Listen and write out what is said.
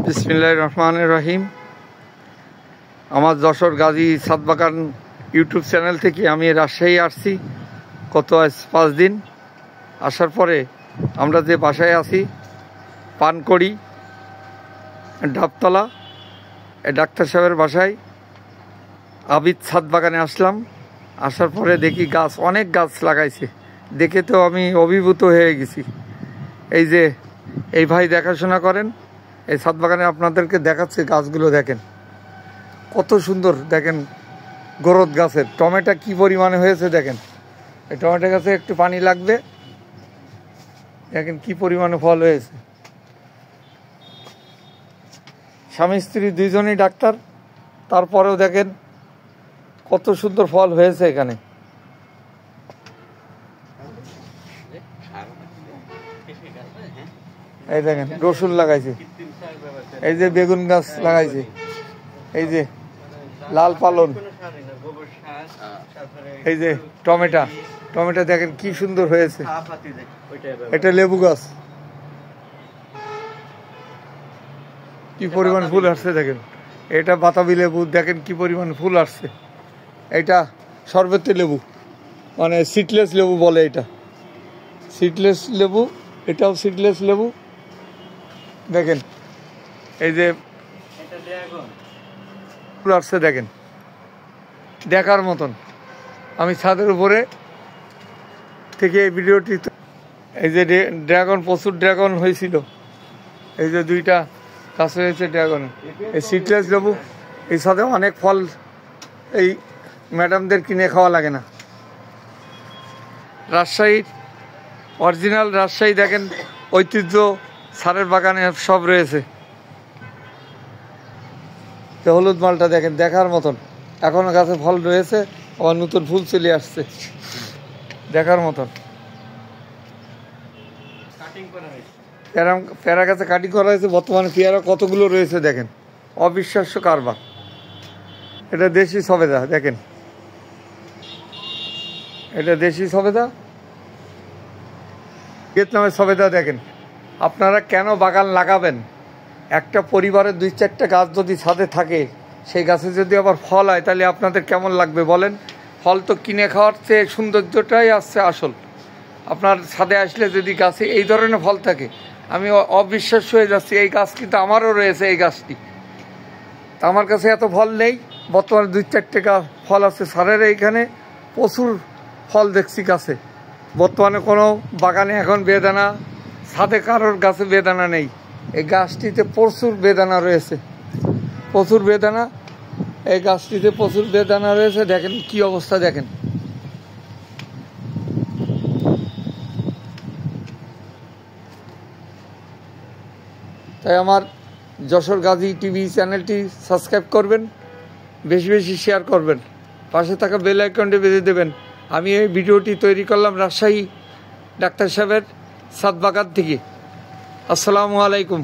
বিসমিল্লাহির রহমানির রহিম। আমার যশোর গাজী ছাদ বাগান ইউটিউব চ্যানেল থেকে আমি রাজশাহী আসছি গত 5 দিন। আসার পরে আমরা যে বাসায় আছি পানকড়ি ডাবতলা ডাক্তার সাহেবের বাসায় আবিদ ছাদ বাগানে আসলাম। আসার পরে দেখি গাছ, অনেক গাছ লাগাইছে, দেখে তো আমি অভিভূত হয়ে গেছি। এই যে এই ভাই দেখাশোনা করেন এই ছাদ বাগানে, আপনাদেরকে দেখাচ্ছে গাছগুলো দেখেন কত সুন্দর। দেখেন গোরদ গাছের টমেটো কি পরিমাণে হয়েছে দেখেন। এই টমেটো গাছে একটু পানি লাগবে, দেখেন কি পরিমাণে ফল হয়েছে। স্বামী স্ত্রী দুইজনই ডাক্তার, তারপরেও দেখেন কত সুন্দর ফল হয়েছে এখানে। এই দেখেন রসুন লাগাইছে, এই যে বেগুন গাছ লাগাইছে, এই যে লাল পালন, এই যে টমেটো দেখেন কি সুন্দর হয়েছে। এটা লেবু গাছ, কি পরিমাণ ফুল আসছে দেখেন। এটা বাতাবি লেবু, দেখেন কি পরিমাণ ফুল আসছে। এটা শরবতি লেবু, মানে সিডলেস লেবু বলে, এটা সিডলেস লেবু, এটাও সিডলেস লেবু দেখেন। এই যে ফুল আসছে দেখেন, দেখার মতন। আমি ছাদের উপরে থেকে এই ভিডিওটি, এই যে ড্রাগন, প্রচুর ড্রাগন হয়েছিল, এই যে 2টা গাছ হয়েছে ড্রাগন। এই সিডলেস লেবু, এই সাথে অনেক ফল, এই ম্যাডামদের কিনে খাওয়া লাগে না। রাজশাহীর অরিজিনাল রাজশাহী দেখেন, ঐতিহ্য সারের বাগানে সব রয়েছে। হলুদ মালটা দেখেন দেখার মতন, এখনো গাছে ফল রয়েছে, আবার নতুন ফুল চলে আসছে, দেখার মতন। পেয়ারা গাছে কাটিং করা হয়েছে, বর্তমানে পেয়ারা কতগুলো রয়েছে দেখেন, অবিশ্বাস্য কারবার। এটা দেশি সবেদা দেখেন, এটা দেশি সবেদা, ভিয়েতনামের সবেদা দেখেন। আপনারা কেন বাগান লাগাবেন? একটা পরিবারের 2-4টা গাছ যদি ছাদে থাকে, সেই গাছে যদি আবার ফল হয়, তাহলে আপনাদের কেমন লাগবে বলেন? ফল তো কিনে খাওয়ার চেয়ে সৌন্দর্যটাই আসছে আসল। আপনার ছাদে আসলে যদি গাছে এই ধরনের ফল থাকে, আমি অবিশ্বাস্য হয়ে যাচ্ছি। এই গাছ কিন্তু আমারও রয়েছে, এই গাছটি। আমার কাছে এত ফল নেই, বর্তমানে 2-4টা ফল আছে সারের এইখানে, প্রচুর ফল দেখছি গাছে। বর্তমানে কোনো বাগানে এখন বেদানা, ছাদে কারোর গাছে বেদানা নেই। এই গাছটিতে প্রচুর বেদানা রয়েছে, প্রচুর বেদানা। এই গাছটিতে প্রচুর বেদানা রয়েছে, দেখেন কি অবস্থা দেখেন। তাই আমার যশোর গাজী টিভি চ্যানেলটি সাবস্ক্রাইব করবেন, বেশি বেশি শেয়ার করবেন, পাশে থাকা বেল আইকনটি বেজে দেবেন। আমি এই ভিডিওটি তৈরি করলাম রাজশাহী ডাক্তার সাহেবের ছাদ বাগান থেকে। আসসালামু আলাইকুম।